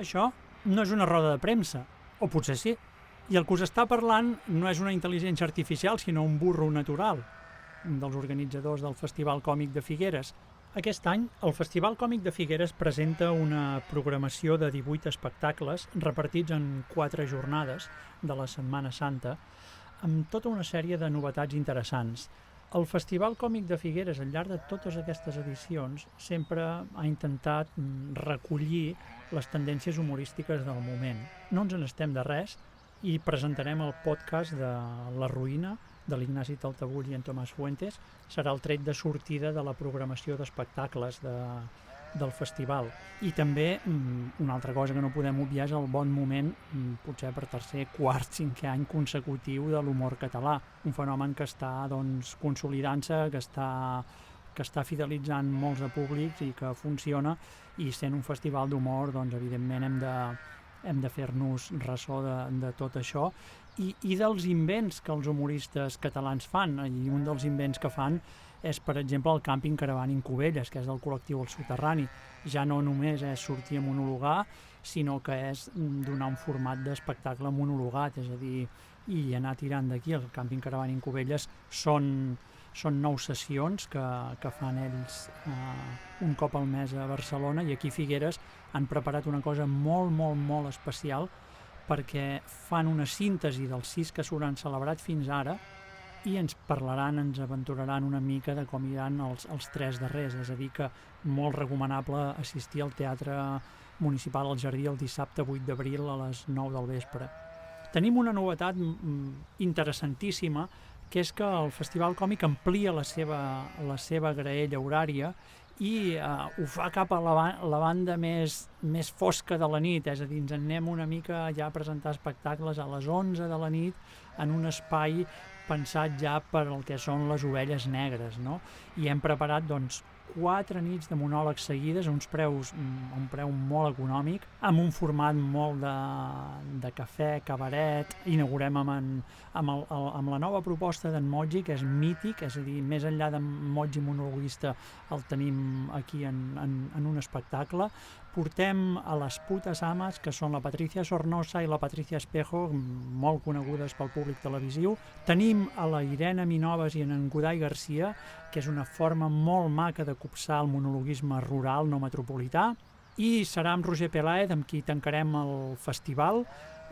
Això no és una roda de premsa, o potser sí. I el que us està parlant no és una intel·ligència artificial, sinó un burro natural, un dels organitzadors del Festival Còmic de Figueres. Aquest any, el Festival Còmic de Figueres presenta una programació de 18 espectacles repartits en 4 jornades de la Setmana Santa, amb tota una sèrie de novetats interessants. El Festival Còmic de Figueres, al llarg de totes aquestes edicions, sempre ha intentat recollir les tendències humorístiques del moment. No ens n'estem de res i presentarem el podcast de La Ruïna, de l'Ignasi Taltabull i en Tomàs Fuentes. Serà el tret de sortida de la programació d'espectacles del festival. I també una altra cosa que no podem obviar és el bon moment, potser per tercer, quart, cinquè any consecutiu de l'humor català. Un fenomen que està consolidant-se, que està fidelitzant molts de públics i que funciona, i sent un festival d'humor, doncs evidentment hem de fer-nos ressò de tot això i dels invents que els humoristes catalans fan. I un dels invents que fan és, per exemple, el càmping Caravana en Cubelles, que és del col·lectiu El Soterrani. Ja no només és sortir a monologar, sinó que és donar un format d'espectacle monologat, és a dir, i anar tirant d'aquí. El càmping Caravana en Cubelles són 9 sessions que fan ells un cop al mes a Barcelona, i aquí a Figueres han preparat una cosa molt, molt, molt especial, perquè fan una síntesi dels 6 que s'hauran celebrat fins ara i ens aventuraran una mica de com iran els 3 darrers. És a dir, que molt recomanable assistir al Teatre Municipal al Jardí el dissabte 8 d'abril a les 9 del vespre. Tenim una novetat interessantíssima, que és que el Festival Còmic amplia la seva graella horària i ho fa cap a la banda més fosca de la nit, és a dir, ens anem una mica ja a presentar espectacles a les 11 de la nit en un espai pensat ja per el que són les ovelles negres, no? I hem preparat, 4 nits de monòlegs seguides a un preu molt econòmic, amb un format molt de cafè, cabaret. Inaugurem amb la nova proposta d'en Moji, que és mític, és a dir, més enllà d'en Moji monologuista el tenim aquí en un espectacle. Portem a les putes ames, que són la Patricia Sornosa i la Patricia Espejo, molt conegudes pel públic televisiu. Tenim a la Irene Minoves i en Godai Garcia, que és una forma molt maca de copsar el monologuisme rural no metropolità. I serà amb Roger Peláez, amb qui tancarem el festival,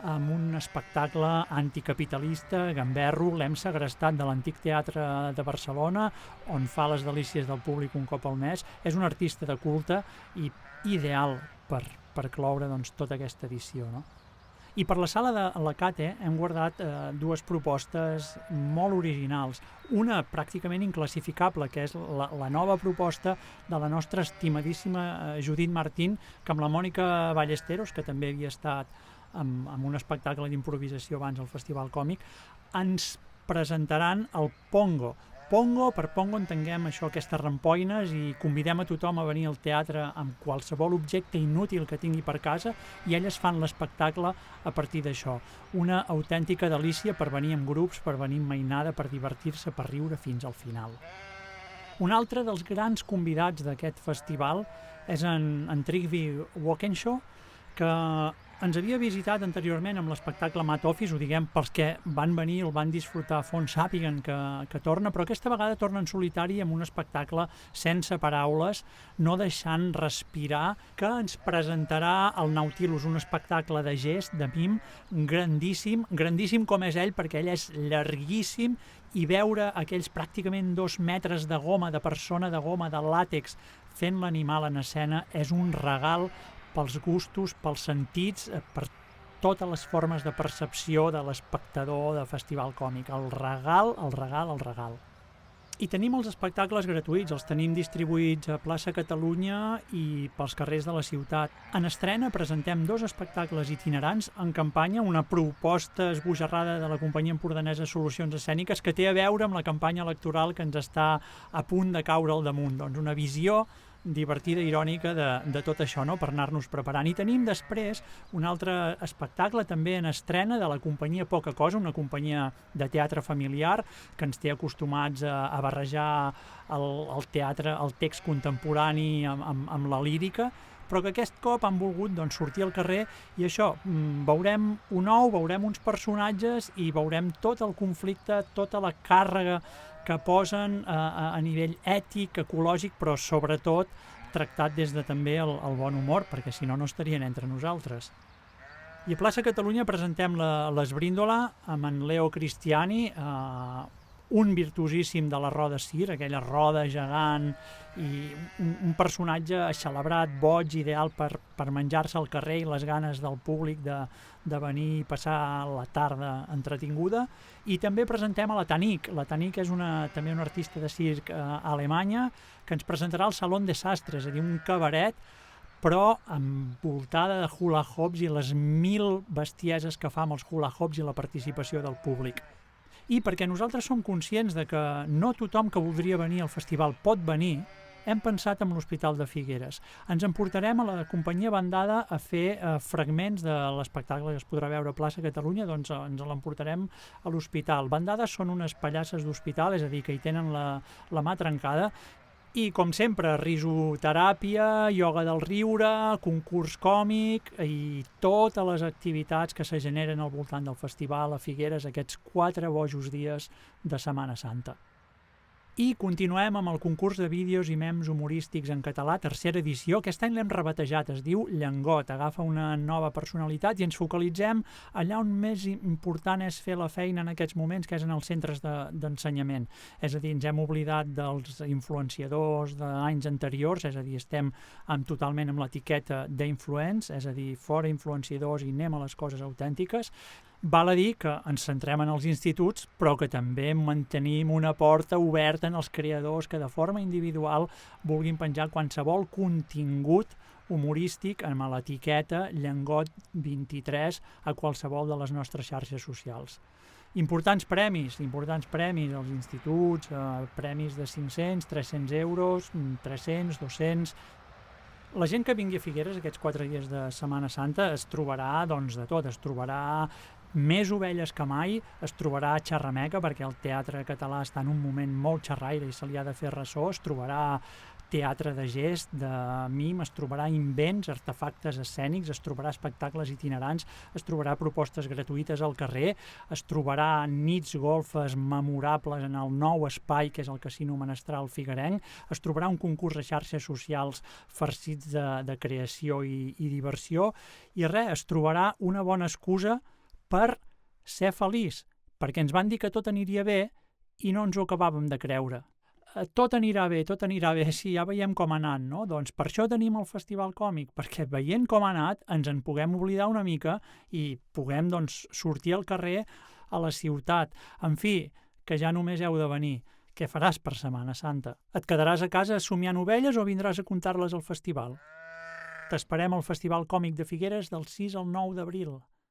amb un espectacle anticapitalista, gamberro. L'hem segrestat de l'Antic Teatre de Barcelona, on fa les delícies del públic un cop al mes. És un artista de culte i ideal per cloure tota aquesta edició, no? I per la sala de la Cate hem guardat 2 propostes molt originals. Una pràcticament inclassificable, que és la nova proposta de la nostra estimadíssima Judit Martín, que amb la Mònica Ballesteros, que també havia estat amb un espectacle d'improvisació abans al Festival Còmic, ens presentaran el Pongo. Per Pongo entenguem això, aquestes rampoines, i convidem a tothom a venir al teatre amb qualsevol objecte inútil que tingui per casa, i elles fan l'espectacle a partir d'això. Una autèntica delícia per venir en grups, per venir en mainada, per divertir-se, per riure fins al final. Un altre dels grans convidats d'aquest festival és en Trygve Walkinshaw, que ens havia visitat anteriorment amb l'espectacle Mat Office, ho diguem pels que van venir i el van disfrutar a fons, sàpiguen que torna, però aquesta vegada torna en solitari amb un espectacle sense paraules, no deixant respirar, que ens presentarà el Nautilus, un espectacle de gest, de mim, grandíssim com és ell, perquè ell és llarguíssim, i veure aquells pràcticament 2 metres de goma, de persona de goma, de làtex, fent l'animal en escena, és un regal pels gustos, pels sentits, per totes les formes de percepció de l'espectador de Festival Còmic. El regal. I tenim els espectacles gratuïts, els tenim distribuïts a Plaça Catalunya i pels carrers de la ciutat. En estrena presentem 2 espectacles itinerants en campanya, una proposta esbojarrada de la companyia empordanesa Solucions Escèniques, que té a veure amb la campanya electoral que ens està a punt de caure al damunt. Doncs una visió divertida, irònica de tot això, no?, per anar-nos preparant. I tenim després un altre espectacle també en estrena de la companyia Poca Cosa, una companyia de teatre familiar que ens té acostumats a barrejar el teatre, el text contemporani amb la lírica, però que aquest cop han volgut sortir al carrer i això, veurem un nou, veurem uns personatges i veurem tot el conflicte, tota la càrrega que posen a nivell ètic, ecològic, però sobretot tractat des de també el bon humor, perquè si no, no estarien entre nosaltres. I a Plaça Catalunya presentem l'Esbríndola amb en Leo Cristiani, un virtuosíssim de la roda Sir, aquella roda gegant i un personatge celebrat, boig, ideal per menjar-se al carrer i les ganes del públic de venir i passar la tarda entretinguda. I també presentem a la Tanit. La Tanit és també una artista de circ alemanya que ens presentarà al Salón de Sastre, és a dir, un cabaret però envoltada de hula hoops i les 1000 bestieses que fa amb els hula hoops i la participació del públic. I perquè nosaltres som conscients de que no tothom que voldria venir al festival pot venir, hem pensat en l'Hospital de Figueres. Ens emportarem a la companyia Bandada a fer fragments de l'espectacle que es podrà veure a Plaça Catalunya, doncs ens l'emportarem a l'hospital. Bandada són unes pallasses d'hospital, és a dir, que hi tenen la mà trencada, i, com sempre, risoteràpia, ioga del riure, concurs còmic i totes les activitats que se generen al voltant del festival a Figueres aquests 4 bojos dies de Setmana Santa. I continuem amb el concurs de vídeos i mems humorístics en català, tercera edició. Aquest any l'hem rebatejat, es diu Llengot, agafa una nova personalitat i ens focalitzem allà on més important és fer la feina en aquests moments, que és en els centres d'ensenyament. És a dir, ens hem oblidat dels influenciadors d'anys anteriors, és a dir, estem totalment amb l'etiqueta d'influents, és a dir, fora influenciadors i anem a les coses autèntiques. Val a dir que ens centrem en els instituts, però que també mantenim una porta oberta en els creadors que de forma individual vulguin penjar qualsevol contingut humorístic amb l'etiqueta Llengot 23 a qualsevol de les nostres xarxes socials. Importants premis als instituts, premis de 500, 300 euros, 300, 200... La gent que vingui a Figueres aquests 4 dies de Setmana Santa es trobarà de tot, es trobarà més ovelles que mai, es trobarà xerrameca perquè el teatre català està en un moment molt xerraire i se li ha de fer ressò, es trobarà teatre de gest, de mim, es trobarà invents, artefactes escènics, es trobarà espectacles itinerants, es trobarà propostes gratuïtes al carrer, es trobarà nits golfes memorables en el nou espai que és el Casino Menestral Figuerenc, es trobarà un concurs de xarxes socials farcits de creació i diversió i es trobarà una bona excusa per ser feliç, perquè ens van dir que tot aniria bé i no ens ho acabàvem de creure. Tot anirà bé, sí, ja veiem com ha anat, no? Doncs per això tenim el Festival Còmic, perquè veient com ha anat ens en puguem oblidar una mica i puguem sortir al carrer a la ciutat. En fi, que ja només heu de venir. Què faràs per Setmana Santa? Et quedaràs a casa somiant ovelles o vindràs a contar-les al festival? T'esperem al Festival Còmic de Figueres del 6 al 9 d'abril.